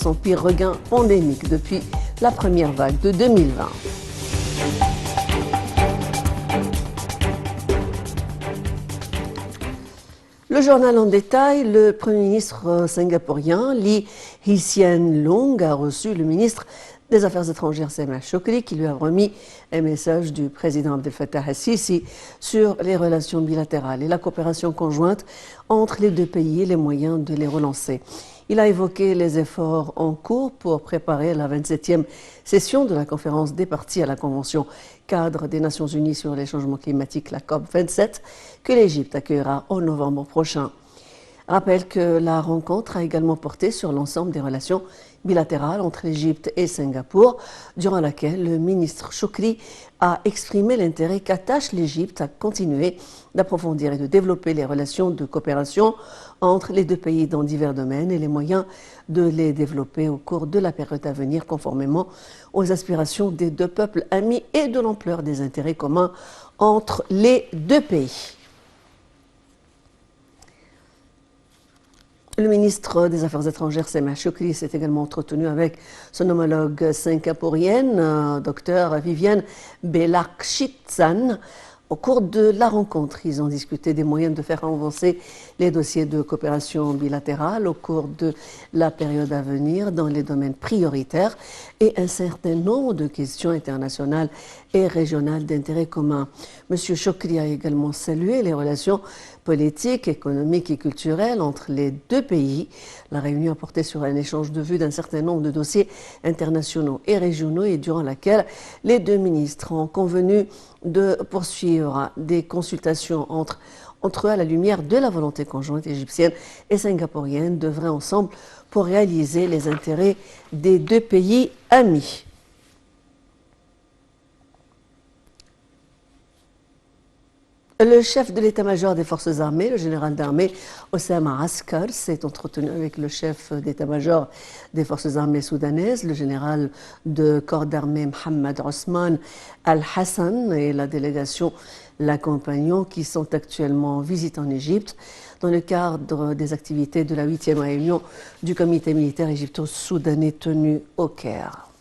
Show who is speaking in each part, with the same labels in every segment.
Speaker 1: son pire regain pandémique depuis la première vague de 2020. Le journal en détail, le Premier ministre singapourien Lee Hsien Loong a reçu le ministre des Affaires étrangères Sameh Shoukry qui lui a remis un message du président Abdel Fattah al-Sisi sur les relations bilatérales et la coopération conjointe entre les deux pays et les moyens de les relancer. Il a évoqué les efforts en cours pour préparer la 27e session de la conférence des parties à la Convention cadre des Nations Unies sur les changements climatiques, la COP27, que l'Égypte accueillera en novembre prochain. Rappelle que la rencontre a également porté sur l'ensemble des relations bilatérales entre l'Égypte et Singapour, durant laquelle le ministre Shoukry a exprimé l'intérêt qu'attache l'Égypte à continuer d'approfondir et de développer les relations de coopération entre les deux pays dans divers domaines et les moyens de les développer au cours de la période à venir conformément aux aspirations des deux peuples amis et de l'ampleur des intérêts communs entre les deux pays. Le ministre des Affaires étrangères, Sameh Shoukry, s'est également entretenu avec son homologue singapourienne, Dr Viviane Balakrishnan. Au cours de la rencontre, ils ont discuté des moyens de faire avancer les dossiers de coopération bilatérale au cours de la période à venir dans les domaines prioritaires et un certain nombre de questions internationales et régionales d'intérêt commun. M. Shoukry a également salué les relations politiques, économiques et culturelles entre les deux pays. La réunion a porté sur un échange de vues d'un certain nombre de dossiers internationaux et régionaux et durant laquelle les deux ministres ont convenu de poursuivre des consultations entre eux à la lumière de la volonté conjointe égyptienne et singapourienne d'œuvrer ensemble pour réaliser les intérêts des deux pays amis. Le chef de l'état-major des forces armées, le général d'armée Osama Askar, s'est entretenu avec le chef d'état-major des forces armées soudanaises, le général de corps d'armée Mohamed Osman Al-Hassan et la délégation l'accompagnant qui sont actuellement en visite en Égypte dans le cadre des activités de la 8e réunion du comité militaire égypto-soudanais tenu au Caire.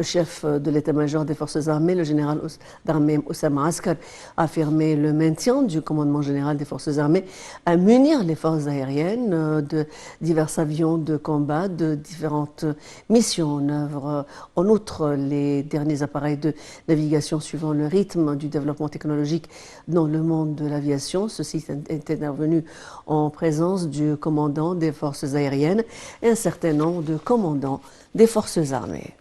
Speaker 1: Le chef de l'état-major des forces armées, le général d'armée Osama Askar, a affirmé le maintien du commandement général des forces armées à munir les forces aériennes de divers avions de combat, de différentes missions en œuvre. En outre, les derniers appareils de navigation suivant le rythme du développement technologique dans le monde de l'aviation. Ceci est intervenu en présence du commandant des forces aériennes et un certain nombre de commandants des forces armées.